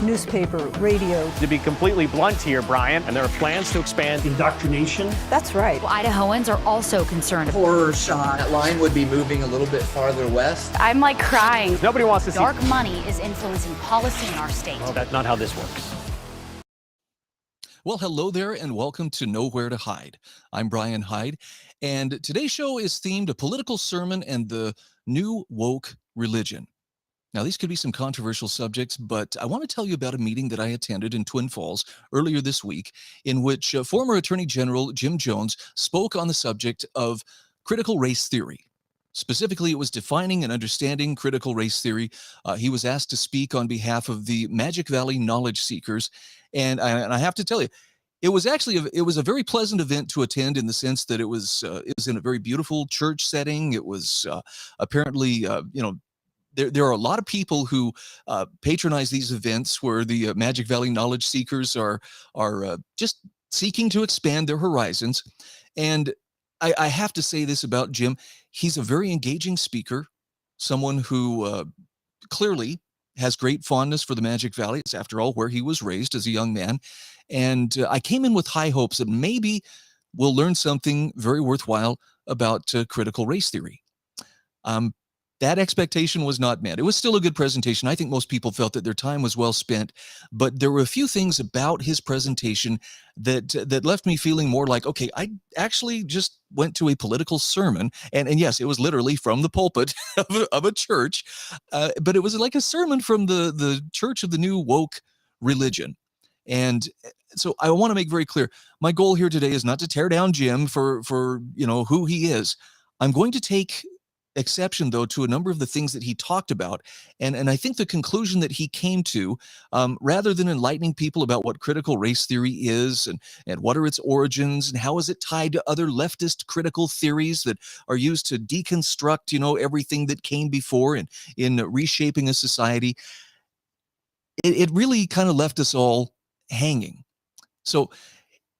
Newspaper, radio. To be completely blunt here, Brian, and there are plans to expand indoctrination. That's right. Well, Idahoans are also concerned. Horror shot. That line would be moving a little bit farther west. I'm like crying. Nobody wants to see dark money is influencing policy in our state. Well, that's not how this works. Well, hello there and welcome to Nowhere to Hide. I'm Brian Hyde, and today's show is themed a political sermon and the new woke religion. Now, these could be some controversial subjects, but I want to tell you about a meeting that I attended in Twin Falls earlier this week in which former Attorney General Jim Jones spoke on the subject of critical race theory. Specifically, it was defining and understanding critical race theory. He was asked to speak on behalf of the Magic Valley knowledge seekers, and I have to tell you, it was a very pleasant event to attend in the sense that it was in a very beautiful church setting. It was apparently There are a lot of people who patronize these events where the Magic Valley knowledge seekers are just seeking to expand their horizons. And I have to say this about Jim. He's a very engaging speaker, someone who clearly has great fondness for the Magic Valley. It's, after all, where he was raised as a young man. And I came in with high hopes that maybe we'll learn something very worthwhile about critical race theory. That expectation was not met. It was still a good presentation. I think most people felt that their time was well spent, but there were a few things about his presentation that left me feeling more like, okay, I actually just went to a political sermon, and yes, it was literally from the pulpit of a church, but it was like a sermon from the church of the new woke religion. And so I want to make very clear, my goal here today is not to tear down Jim for who he is. I'm going to take exception, though, to a number of the things that he talked about. And I think the conclusion that he came to, rather than enlightening people about what critical race theory is and what are its origins and how is it tied to other leftist critical theories that are used to deconstruct, everything that came before in reshaping a society, it really kind of left us all hanging. So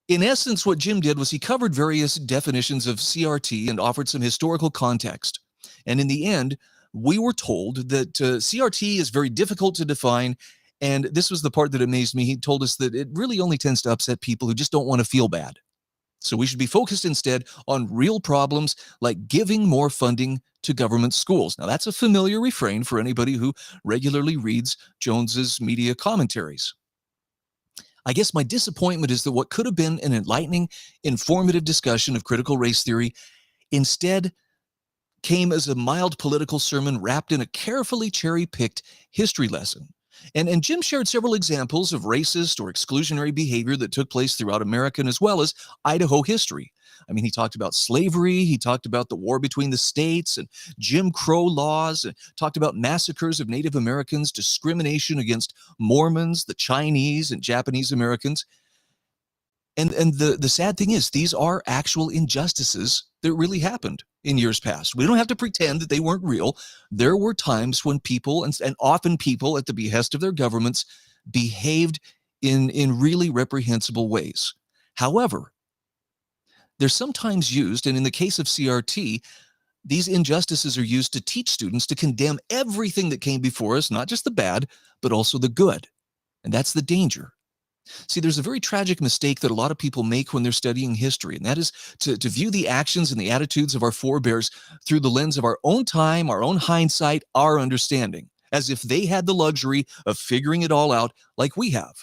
in essence, what Jim did was he covered various definitions of CRT and offered some historical context. And in the end, we were told that CRT is very difficult to define. And this was the part that amazed me. He told us that it really only tends to upset people who just don't want to feel bad. So we should be focused instead on real problems like giving more funding to government schools. Now, that's a familiar refrain for anybody who regularly reads Jones's media commentaries. I guess my disappointment is that what could have been an enlightening, informative discussion of critical race theory instead came as a mild political sermon wrapped in a carefully cherry-picked history lesson. And Jim shared several examples of racist or exclusionary behavior that took place throughout American as well as Idaho history. I mean, he talked about slavery, he talked about the war between the states and Jim Crow laws, and talked about massacres of Native Americans, discrimination against Mormons, the Chinese and Japanese Americans. And the sad thing is, these are actual injustices that really happened in years past. We don't have to pretend that they weren't real. There were times when people, and often people at the behest of their governments, behaved in really reprehensible ways. However, they're sometimes used, and in the case of CRT, these injustices are used to teach students to condemn everything that came before us, not just the bad, but also the good. And that's the danger. See, there's a very tragic mistake that a lot of people make when they're studying history, and that is to view the actions and the attitudes of our forebears through the lens of our own time, our own hindsight, our understanding, as if they had the luxury of figuring it all out like we have.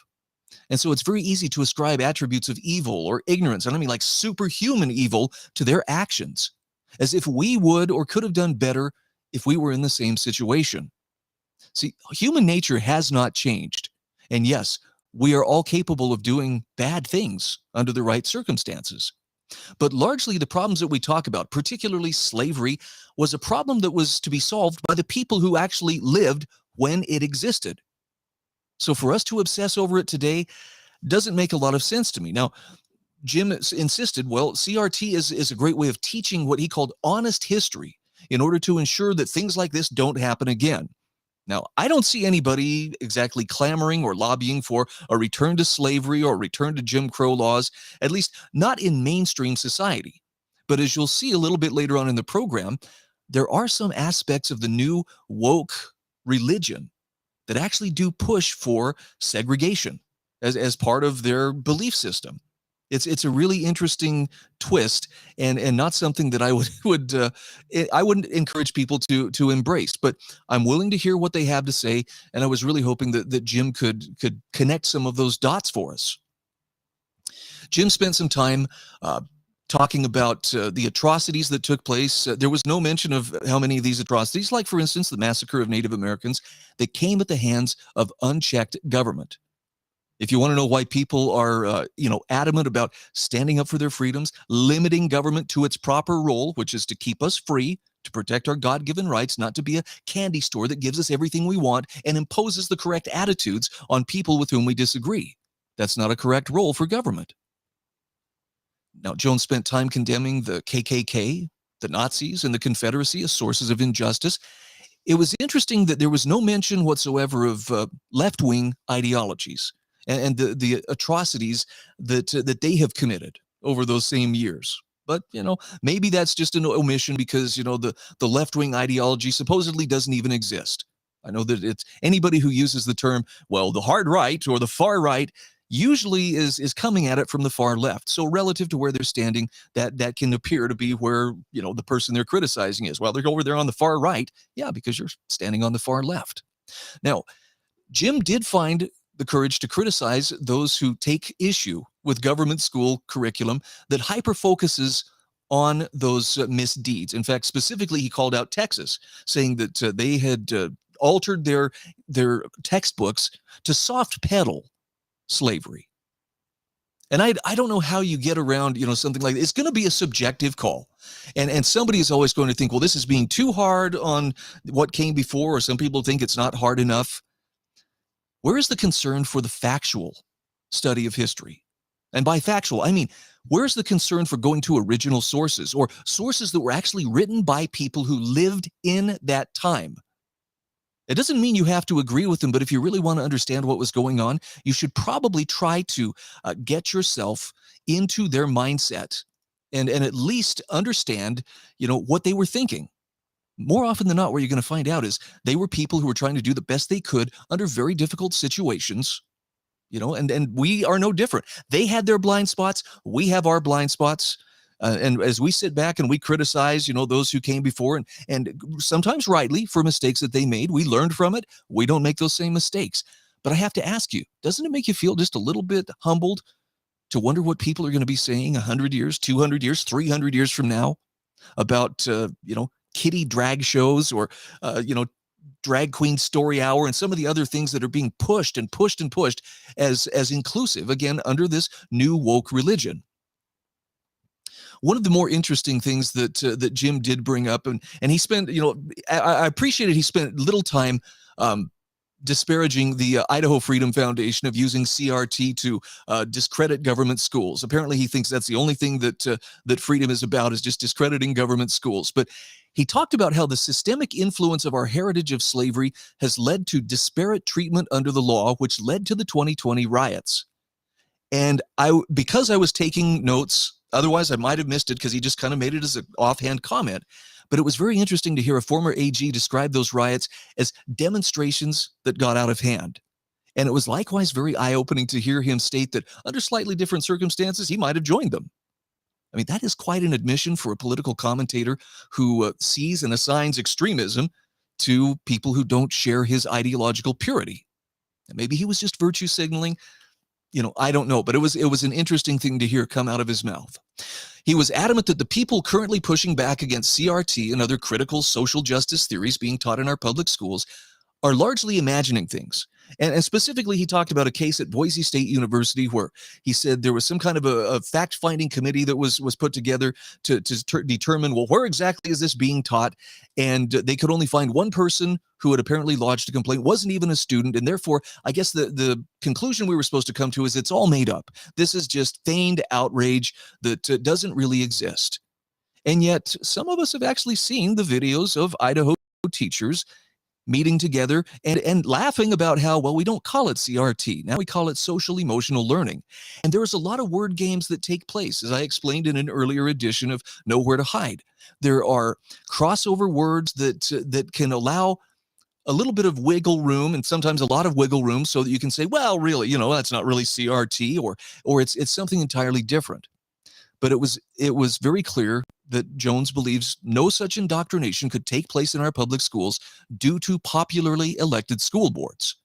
And so it's very easy to ascribe attributes of evil or ignorance, and I mean like superhuman evil, to their actions, as if we would or could have done better if we were in the same situation. See, human nature has not changed. And yes, we are all capable of doing bad things under the right circumstances. But largely the problems that we talk about, particularly slavery, was a problem that was to be solved by the people who actually lived when it existed. So for us to obsess over it today doesn't make a lot of sense to me. Now, Jim insisted, well, CRT is a great way of teaching what he called honest history in order to ensure that things like this don't happen again. Now, I don't see anybody exactly clamoring or lobbying for a return to slavery or a return to Jim Crow laws, at least not in mainstream society. But as you'll see a little bit later on in the program, there are some aspects of the new woke religion that actually do push for segregation as part of their belief system. It's a really interesting twist, and not something that I I wouldn't encourage people to embrace. But I'm willing to hear what they have to say, and I was really hoping that Jim could connect some of those dots for us. Jim spent some time talking about the atrocities that took place. There was no mention of how many of these atrocities, like for instance the massacre of Native Americans, that came at the hands of unchecked government. If you want to know why people are, adamant about standing up for their freedoms, limiting government to its proper role, which is to keep us free, to protect our God-given rights, not to be a candy store that gives us everything we want and imposes the correct attitudes on people with whom we disagree. That's not a correct role for government. Now, Jones spent time condemning the KKK, the Nazis, and the Confederacy as sources of injustice. It was interesting that there was no mention whatsoever of left-wing ideologies and the atrocities that they have committed over those same years. But, maybe that's just an omission because, the left-wing ideology supposedly doesn't even exist. I know that it's anybody who uses the term, well, the hard right or the far right, usually is coming at it from the far left. So relative to where they're standing, that can appear to be where, the person they're criticizing is. Well, they're over there on the far right. Yeah, because you're standing on the far left. Now, Jim did find the courage to criticize those who take issue with government school curriculum that hyper-focuses on those misdeeds. In fact, specifically, he called out Texas, saying that they had altered their textbooks to soft pedal slavery. And I don't know how you get around, something like that. It's going to be a subjective call. And somebody is always going to think, well, this is being too hard on what came before, or some people think it's not hard enough. Where is the concern for the factual study of history? And by factual, I mean, where's the concern for going to original sources or sources that were actually written by people who lived in that time? It doesn't mean you have to agree with them, but if you really want to understand what was going on, you should probably try to get yourself into their mindset and at least understand, what they were thinking. More often than not, what you're going to find out is they were people who were trying to do the best they could under very difficult situations, and we are no different. They had their blind spots. We have our blind spots. And as we sit back and we criticize, those who came before and sometimes rightly for mistakes that they made, we learned from it. We don't make those same mistakes. But I have to ask you, doesn't it make you feel just a little bit humbled to wonder what people are going to be saying 100 years, 200 years, 300 years from now about, kiddie drag shows or, drag queen story hour and some of the other things that are being pushed and pushed and pushed as inclusive, again, under this new woke religion. One of the more interesting things that Jim did bring up, and he spent, I appreciated he spent little time disparaging the Idaho Freedom Foundation of using CRT to discredit government schools. Apparently, he thinks that's the only thing that freedom is about, is just discrediting government schools. But he talked about how the systemic influence of our heritage of slavery has led to disparate treatment under the law, which led to the 2020 riots. And because I was taking notes, otherwise I might have missed it because he just kind of made it as an offhand comment. But it was very interesting to hear a former AG describe those riots as demonstrations that got out of hand. And it was likewise very eye-opening to hear him state that under slightly different circumstances, he might have joined them. I mean, that is quite an admission for a political commentator who sees and assigns extremism to people who don't share his ideological purity. And maybe he was just virtue signaling. I don't know, but it was an interesting thing to hear come out of his mouth. He was adamant that the people currently pushing back against CRT and other critical social justice theories being taught in our public schools are largely imagining things. And specifically, he talked about a case at Boise State University where he said there was some kind of a fact-finding committee that was put together to determine, well, where exactly is this being taught? And they could only find one person who had apparently lodged a complaint, wasn't even a student, and therefore, I guess the conclusion we were supposed to come to is it's all made up. This is just feigned outrage that doesn't really exist. And yet, some of us have actually seen the videos of Idaho teachers meeting together and laughing about how, well, we don't call it CRT. Now we call it social emotional learning. And there is a lot of word games that take place, as I explained in an earlier edition of Nowhere to Hide. There are crossover words that can allow a little bit of wiggle room, and sometimes a lot of wiggle room, so that you can say, well, really, that's not really CRT, or it's something entirely different. But it was very clear that Jones believes no such indoctrination could take place in our public schools due to popularly elected school boards.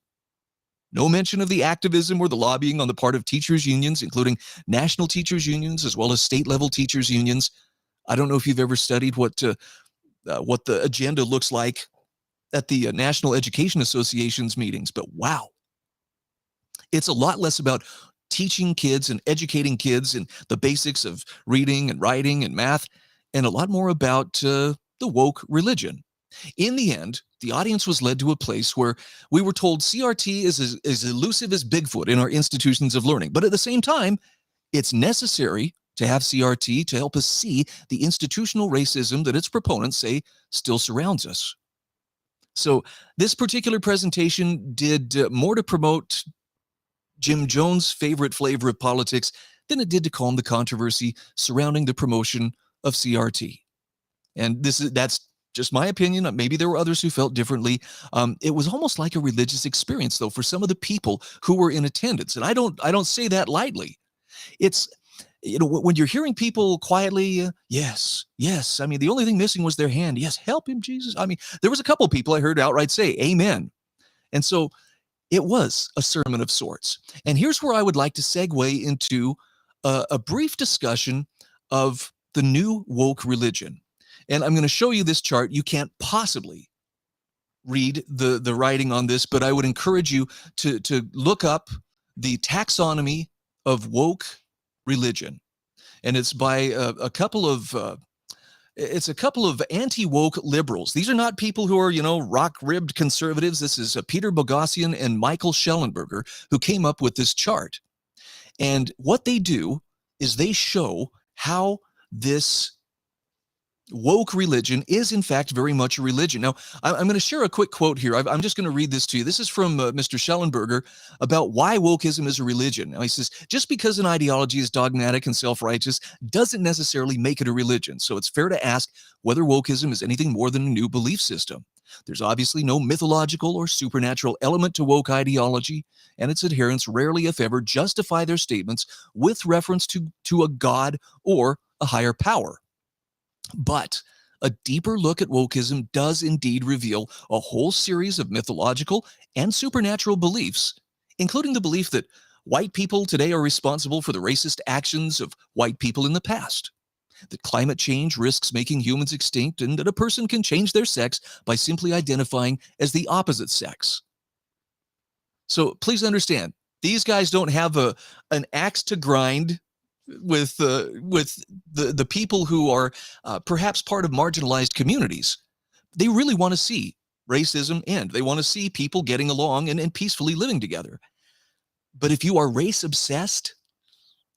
No mention of the activism or the lobbying on the part of teachers' unions, including national teachers' unions as well as state-level teachers' unions. I don't know if you've ever studied what the agenda looks like at the National Education Association's meetings, but wow. It's a lot less about teaching kids and educating kids in the basics of reading and writing and math, and a lot more about the woke religion. In the end, the audience was led to a place where we were told CRT is as elusive as Bigfoot in our institutions of learning. But at the same time, it's necessary to have CRT to help us see the institutional racism that its proponents say still surrounds us. So this particular presentation did more to promote Jim Jones' favorite flavor of politics than it did to calm the controversy surrounding the promotion of CRT. And that's just my opinion. Maybe there were others who felt differently. It was almost like a religious experience, though, for some of the people who were in attendance. And I don't say that lightly. It's, when you're hearing people quietly, yes, yes. I mean, the only thing missing was their hand. Yes, help him, Jesus. I mean, there was a couple of people I heard outright say, amen. And so it was a sermon of sorts. And here's where I would like to segue into a brief discussion of the new woke religion. And I'm going to show you this chart. You can't possibly read the writing on this, but I would encourage you to look up the taxonomy of woke religion. And it's by a couple of anti-woke liberals. These are not people who are, rock-ribbed conservatives. This is Peter Boghossian and Michael Schellenberger who came up with this chart. And what they do is they show how this woke religion is in fact very much a religion. Now, I'm going to share a quick quote here. I'm just going to read this to you. This is from Mr. Schellenberger about why wokeism is a religion. Now, he says, just because an ideology is dogmatic and self-righteous doesn't necessarily make it a religion. So it's fair to ask whether wokeism is anything more than a new belief system. There's obviously no mythological or supernatural element to woke ideology, and its adherents rarely, if ever, justify their statements with reference to a god or a higher power. But a deeper look at wokeism does indeed reveal a whole series of mythological and supernatural beliefs, including the belief that white people today are responsible for the racist actions of white people in the past, that climate change risks making humans extinct, and that a person can change their sex by simply identifying as the opposite sex. So please understand, these guys don't have an axe to grind with the people who are perhaps part of marginalized communities. They really want to see racism end. They want to see people getting along and peacefully living together. But if you are race obsessed,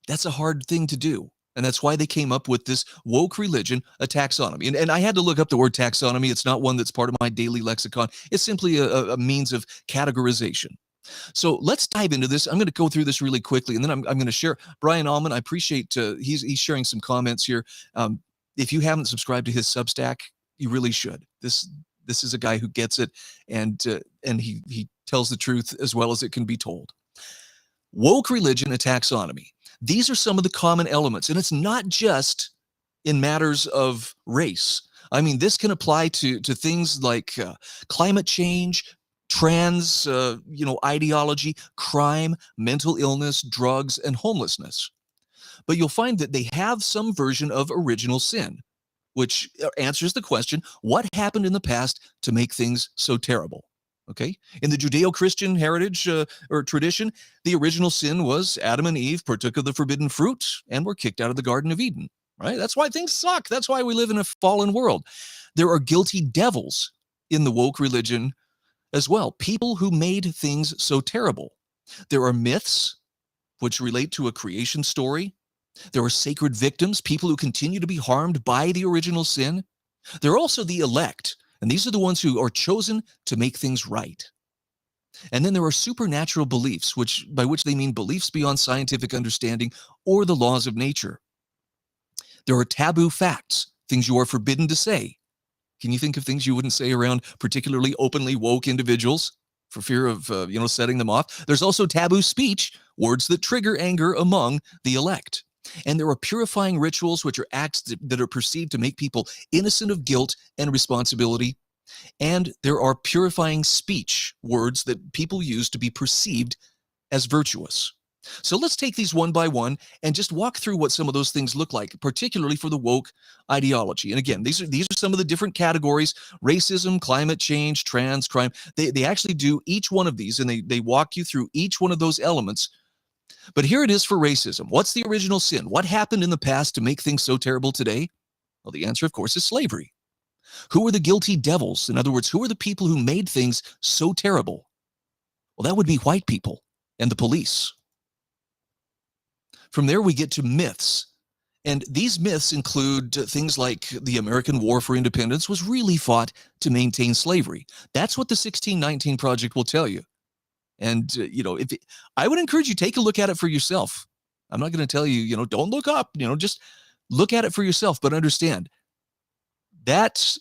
that's a hard thing to do. And that's why they came up with this woke religion, a taxonomy. And I had to look up the word taxonomy. It's not one that's part of my daily lexicon. It's simply a means of categorization. So let's dive into this. I'm going to go through this really quickly, and then I'm going to share. Brian Allman, I appreciate he's sharing some comments here. If you haven't subscribed to his Substack, you really should. This is a guy who gets it, and he tells the truth as well as it can be told. Woke religion, a taxonomy. These are some of the common elements, and it's not just in matters of race. I mean, this can apply to things like climate change, trans, ideology, crime, mental illness, drugs, and homelessness. But you'll find that they have some version of original sin, which answers the question, what happened in the past to make things so terrible? Okay, in the Judeo-Christian heritage or tradition, the original sin was Adam and Eve partook of the forbidden fruit and were kicked out of the Garden of Eden, right? That's why things suck. That's why we live in a fallen world. There are guilty devils in the woke religion as well, people who made things so terrible. There are myths which relate to a creation story. There are sacred victims, people who continue to be harmed by the original sin. There are also the elect, and these are the ones who are chosen to make things right. And then there are supernatural beliefs, by which they mean beliefs beyond scientific understanding or the laws of nature. There are taboo facts, things you are forbidden to say. Can you think of things you wouldn't say around particularly openly woke individuals for fear of, setting them off? There's also taboo speech, words that trigger anger among the elect. And there are purifying rituals, which are acts that are perceived to make people innocent of guilt and responsibility. And there are purifying speech, words that people use to be perceived as virtuous. So let's take these one by one and just walk through what some of those things look like, particularly for the woke ideology. And again, these are some of the different categories: racism, climate change, trans, crime. They actually do each one of these, and they walk you through each one of those elements. But here it is for racism. What's the original sin? What happened in the past to make things so terrible today? Well, the answer, of course, is slavery. Who are the guilty devils? In other words, who are the people who made things so terrible? Well, that would be white people and the police. From there, we get to myths. And these myths include things like the American War for Independence was really fought to maintain slavery. That's what the 1619 Project will tell you. And, I would encourage you, take a look at it for yourself. I'm not going to tell you, don't look up, just look at it for yourself, but understand that's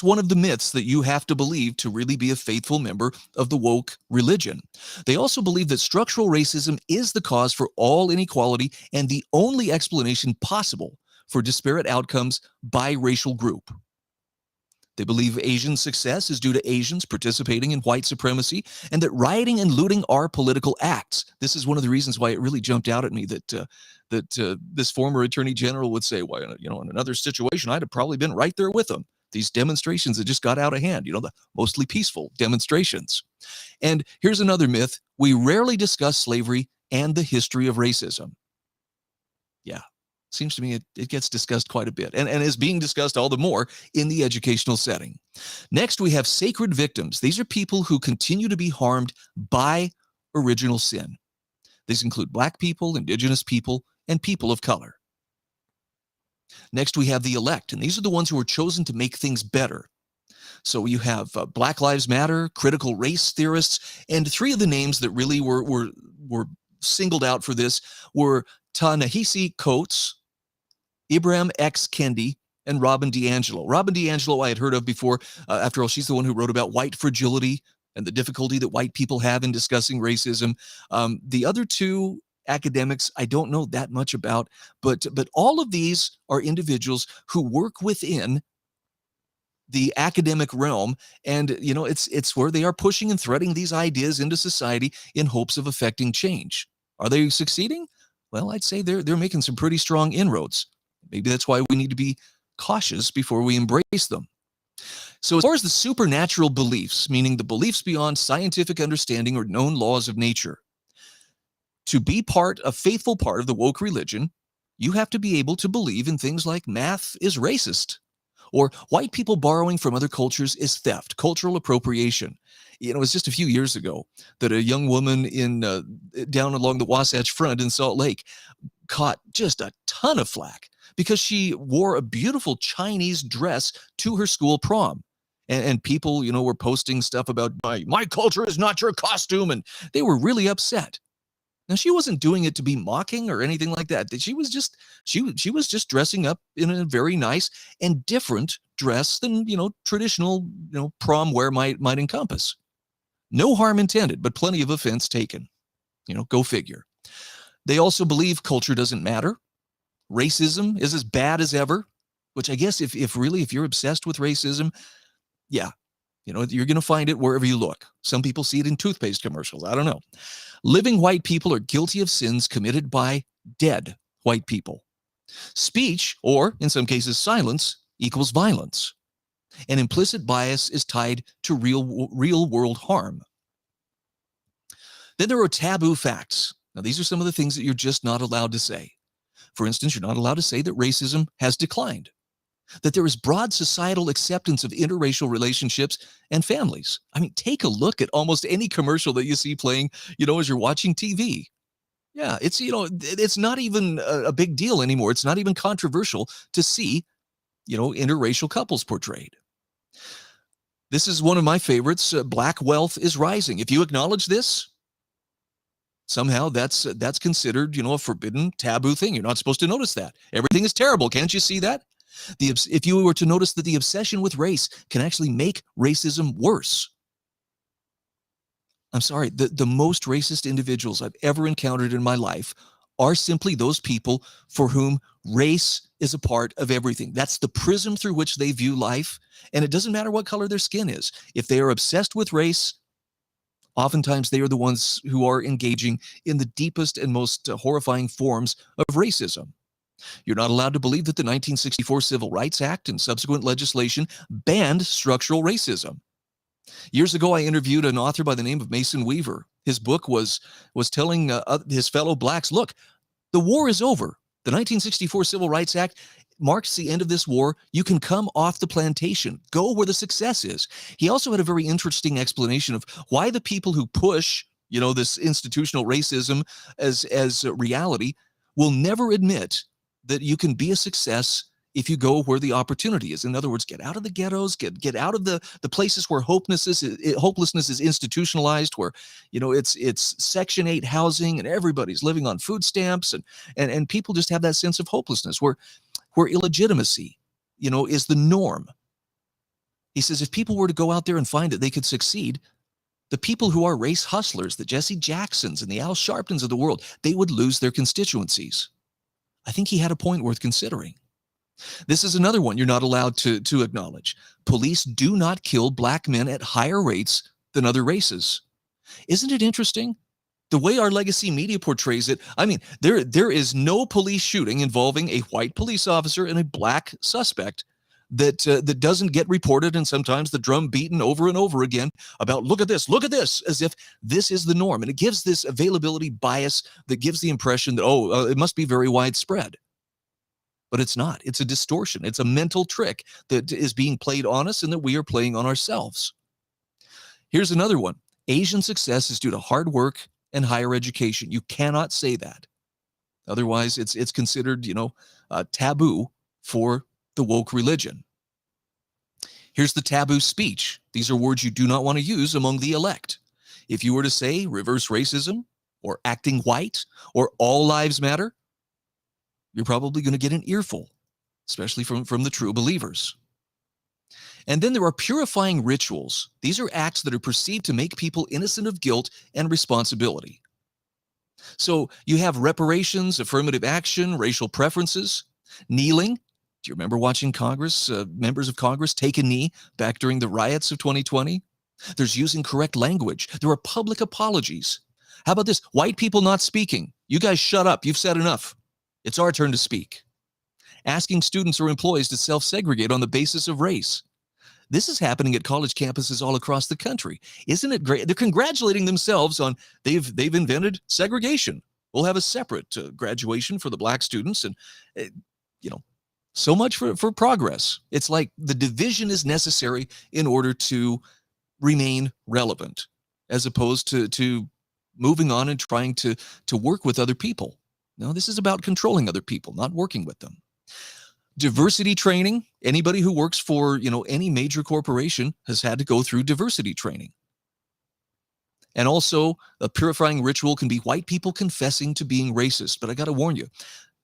one of the myths that you have to believe to really be a faithful member of the woke religion. They also believe that structural racism is the cause for all inequality and the only explanation possible for disparate outcomes by racial group. They believe Asian success is due to Asians participating in white supremacy, and that rioting and looting are political acts. This is one of the reasons why it really jumped out at me that this former attorney general would say, well, in another situation, I'd have probably been right there with them. These demonstrations that just got out of hand, the mostly peaceful demonstrations. And here's another myth: we rarely discuss slavery and the history of racism. Yeah, seems to me it gets discussed quite a bit, and is being discussed all the more in the educational setting. Next, we have sacred victims. These are people who continue to be harmed by original sin. These include Black people, Indigenous people, and people of color. Next, we have the elect, and these are the ones who are chosen to make things better. So you have Black Lives Matter, critical race theorists, and three of the names that really were singled out for this were Ta-Nehisi Coates, Ibram X. Kendi, and Robin DiAngelo. Robin DiAngelo I had heard of before. After all, she's the one who wrote about white fragility and the difficulty that white people have in discussing racism. The other two academics I don't know that much about, but all of these are individuals who work within the academic realm, and it's where they are pushing and threading these ideas into society in hopes of affecting change. Are they succeeding? Well, I'd say they're making some pretty strong inroads. Maybe that's why we need to be cautious before we embrace them. So as far as the supernatural beliefs, meaning the beliefs beyond scientific understanding or known laws of nature, to be a faithful part of the woke religion, you have to be able to believe in things like math is racist, or white people borrowing from other cultures is theft, cultural appropriation. It was just a few years ago that a young woman down along the Wasatch Front in Salt Lake caught just a ton of flack because she wore a beautiful Chinese dress to her school prom. And people, were posting stuff about my culture is not your costume, and they were really upset. Now, she wasn't doing it to be mocking or anything like that. She was just dressing up in a very nice and different dress than, traditional, prom wear might encompass. No harm intended, but plenty of offense taken. Go figure. They also believe culture doesn't matter. Racism is as bad as ever, which I guess if you're obsessed with racism, yeah, you're going to find it wherever you look. Some people see it in toothpaste commercials. I don't know. Living white people are guilty of sins committed by dead white people. Speech, or in some cases silence, equals violence. And implicit bias is tied to real world harm. Then there are taboo facts. Now, these are some of the things that you're just not allowed to say. For instance, you're not allowed to say that racism has declined, that there is broad societal acceptance of interracial relationships and families. I mean, take a look at almost any commercial that you see playing, as you're watching TV. Yeah, it's not even a big deal anymore. It's not even controversial to see, interracial couples portrayed. This is one of my favorites. Black wealth is rising. If you acknowledge this, somehow that's considered, a forbidden, taboo thing. You're not supposed to notice that. Everything is terrible. Can't you see that? If you were to notice that the obsession with race can actually make racism worse. I'm sorry, the most racist individuals I've ever encountered in my life are simply those people for whom race is a part of everything. That's the prism through which they view life, and it doesn't matter what color their skin is. If they are obsessed with race, oftentimes they are the ones who are engaging in the deepest and most horrifying forms of racism. You're not allowed to believe that the 1964 Civil Rights Act and subsequent legislation banned structural racism. Years ago, I interviewed an author by the name of Mason Weaver. His book was telling his fellow blacks, look, the war is over. The 1964 Civil Rights Act marks the end of this war. You can come off the plantation. Go where the success is. He also had a very interesting explanation of why the people who push, this institutional racism as reality will never admit that you can be a success if you go where the opportunity is. In other words, get out of the ghettos, get out of the places where hopelessness is institutionalized, where it's Section 8 housing and everybody's living on food stamps, and people just have that sense of hopelessness where illegitimacy, is the norm. He says if people were to go out there and find that they could succeed, the people who are race hustlers, the Jesse Jacksons and the Al Sharptons of the world, they would lose their constituencies. I think he had a point worth considering. This is another one you're not allowed to acknowledge. Police do not kill black men at higher rates than other races. Isn't it interesting? The way our legacy media portrays it, I mean, there is no police shooting involving a white police officer and a black suspect that doesn't get reported, and sometimes the drum beaten over and over again about look at this, as if this is the norm. And it gives this availability bias that gives the impression that, it must be very widespread. But it's not. It's a distortion. It's a mental trick that is being played on us and that we are playing on ourselves. Here's another one. Asian success is due to hard work and higher education. You cannot say that. Otherwise, it's considered, taboo for the woke religion. Here's the taboo speech. These are words you do not want to use among the elect. If you were to say reverse racism or acting white or all lives matter, you're probably going to get an earful, especially from the true believers. And then there are purifying rituals. These are acts that are perceived to make people innocent of guilt and responsibility. So you have reparations, affirmative action, racial preferences, kneeling. Do you remember watching Congress, members of Congress take a knee back during the riots of 2020? There's using correct language. There are public apologies. How about this? White people not speaking. You guys shut up. You've said enough. It's our turn to speak. Asking students or employees to self-segregate on the basis of race. This is happening at college campuses all across the country. Isn't it great? They're congratulating themselves on they've invented segregation. We'll have a separate graduation for the black students, and so much for progress. It's like the division is necessary in order to remain relevant, as opposed to moving on and trying to work with other people. No, this is about controlling other people, not working with them. Diversity training. Anybody who works for, any major corporation has had to go through diversity training. And also, a purifying ritual can be white people confessing to being racist. But I got to warn you,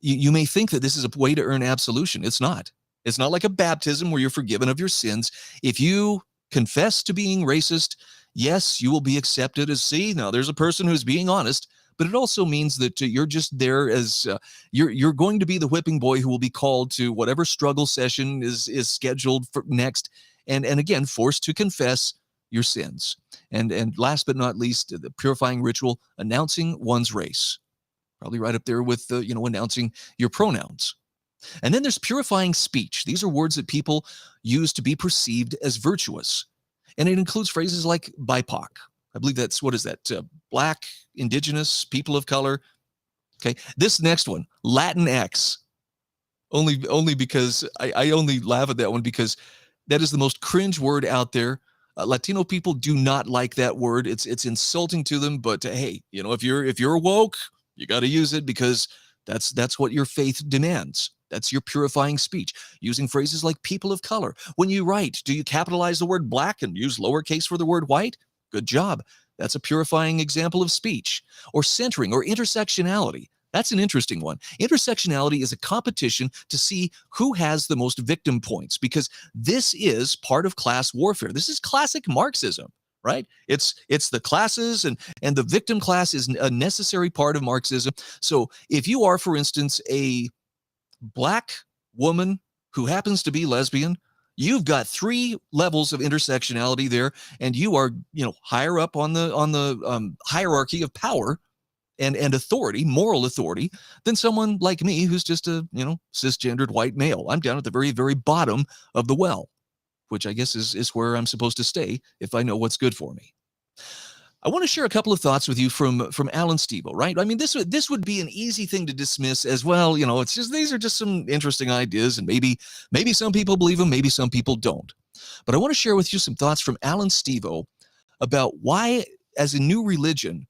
you may think that this is a way to earn absolution. It's not. It's not like a baptism where you're forgiven of your sins. If you confess to being racist, yes, you will be accepted as, now there's a person who's being honest. But it also means that you're just there as you're going to be the whipping boy who will be called to whatever struggle session is scheduled for next, and again forced to confess your sins. And last but not least, the purifying ritual, announcing one's race, probably right up there with announcing your pronouns. And then there's purifying speech. These are words that people use to be perceived as virtuous, and it includes phrases like BIPOC. I believe that's, what is that? Black, indigenous, people of color. Okay. This next one, Latinx. Only because I only laugh at that one because that is the most cringe word out there. Latino people do not like that word. It's insulting to them. But hey, if you're woke, you got to use it because that's what your faith demands. That's your purifying speech. Using phrases like people of color. When you write, do you capitalize the word black and use lowercase for the word white? Good job. That's a purifying example of speech. Or centering or intersectionality. That's an interesting one. Intersectionality is a competition to see who has the most victim points, because this is part of class warfare. This is classic Marxism, right? It's the classes, and the victim class is a necessary part of Marxism. So if you are, for instance, a black woman who happens to be lesbian, you've got 3 levels of intersectionality there, and you are, higher up on the hierarchy of power and authority, moral authority, than someone like me who's just a, cisgendered white male. I'm down at the very, very bottom of the well, which I guess is where I'm supposed to stay if I know what's good for me. I want to share a couple of thoughts with you from Alan Stevo, right? I mean, this would be an easy thing to dismiss as well. It's just, these are just some interesting ideas, and maybe some people believe them, maybe some people don't. But I want to share with you some thoughts from Alan Stevo about why, as a new religion,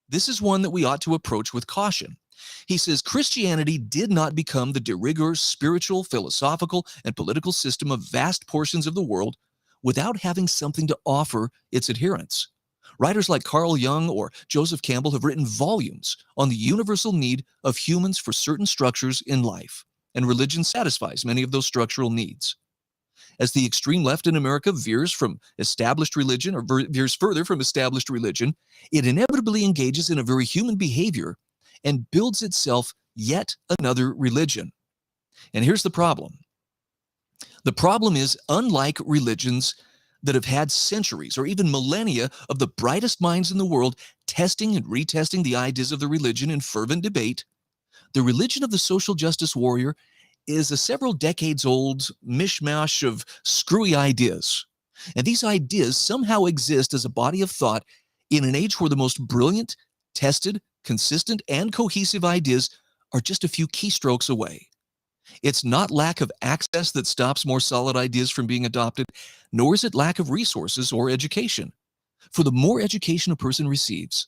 this is one that we ought to approach with caution. He says, Christianity did not become the de rigueur spiritual, philosophical, and political system of vast portions of the world without having something to offer its adherents. Writers like Carl Jung or Joseph Campbell have written volumes on the universal need of humans for certain structures in life, and religion satisfies many of those structural needs. As the extreme left in America veers from established religion, or veers further from established religion, it inevitably engages in a very human behavior and builds itself yet another religion. And here's the problem. The problem is, unlike religions that have had centuries or even millennia of the brightest minds in the world testing and retesting the ideas of the religion in fervent debate, the religion of the social justice warrior is a several decades old mishmash of screwy ideas. And these ideas somehow exist as a body of thought in an age where the most brilliant, tested, consistent, and cohesive ideas are just a few keystrokes away. It's not lack of access that stops more solid ideas from being adopted, nor is it lack of resources or education. For the more education a person receives,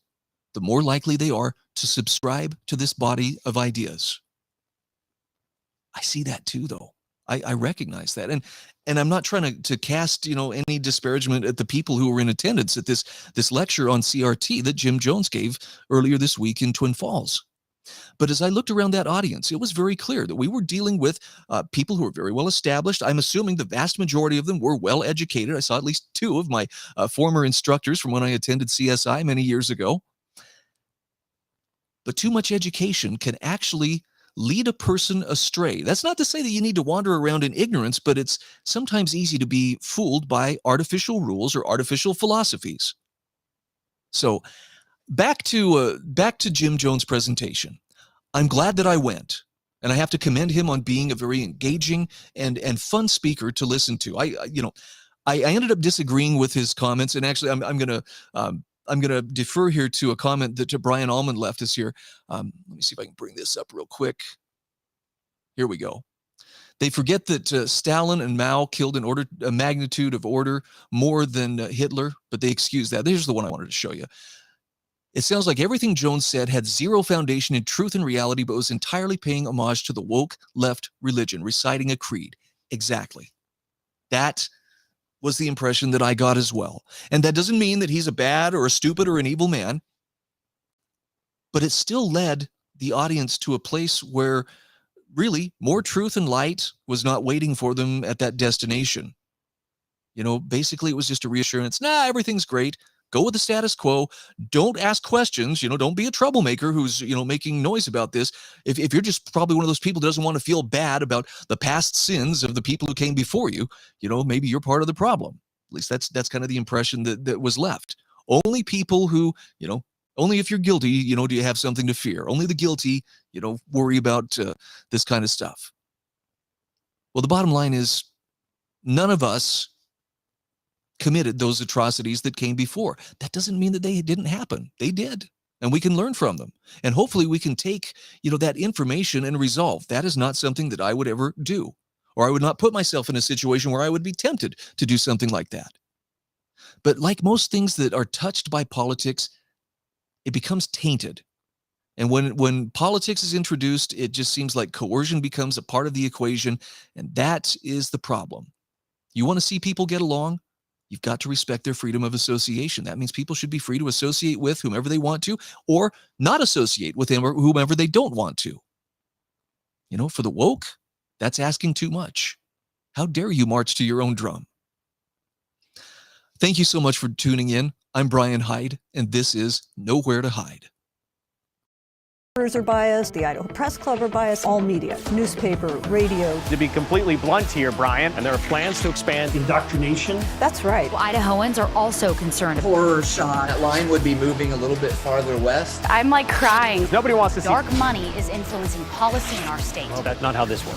the more likely they are to subscribe to this body of ideas. I see that too, though. I recognize that. And I'm not trying to cast, any disparagement at the people who were in attendance at this lecture on CRT that Jim Jones gave earlier this week in Twin Falls. But as I looked around that audience, it was very clear that we were dealing with people who were very well established. I'm assuming the vast majority of them were well educated. I saw at least 2 of my former instructors from when I attended CSI many years ago. But too much education can actually lead a person astray. That's not to say that you need to wander around in ignorance, but it's sometimes easy to be fooled by artificial rules or artificial philosophies. So back to Jim Jones' presentation. I'm glad that I went, and I have to commend him on being a very engaging and fun speaker to listen to. I ended up disagreeing with his comments, and actually I'm gonna defer here to a comment that Brian Allman left us here. Let me see if I can bring this up real quick. Here we go. They forget that Stalin and Mao killed a magnitude of order more than Hitler, but they excuse that. Here's the one I wanted to show you. It sounds like everything Jones said had zero foundation in truth and reality, but was entirely paying homage to the woke left religion, reciting a creed. Exactly. That was the impression that I got as well. And that doesn't mean that he's a bad or a stupid or an evil man, but it still led the audience to a place where really more truth and light was not waiting for them at that destination. Basically it was just a reassurance. Everything's great. Go with the status quo. Don't ask questions. Don't be a troublemaker who's, making noise about this. If you're just probably one of those people that doesn't want to feel bad about the past sins of the people who came before you, maybe you're part of the problem. At least that's kind of the impression that was left. Only people who, only if you're guilty, do you have something to fear. Only the guilty, worry about this kind of stuff. Well, the bottom line is none of us committed those atrocities that came before. That doesn't mean that they didn't happen. They did. And we can learn from them. And hopefully we can take, that information and resolve. That is not something that I would ever do. Or I would not put myself in a situation where I would be tempted to do something like that. But like most things that are touched by politics, it becomes tainted. And when politics is introduced, it just seems like coercion becomes a part of the equation. And that is the problem. You want to see people get along? You've got to respect their freedom of association. That means people should be free to associate with whomever they want to, or not associate with whomever they don't want to. You know, for the woke, that's asking too much. How dare you march to your own drum? Thank you so much for tuning in. I'm Brian Hyde, and this is Nowhere to Hide. Are biased, the Idaho Press Club are biased, all media, newspaper, radio. To be completely blunt here, Brian, and there are plans to expand Indoctrination. That's right. Idahoans are also concerned. Horror shot. That line would be moving a little bit farther west. I'm like crying. Nobody wants to see. Dark money is influencing policy in our state. Well, that's not how this works.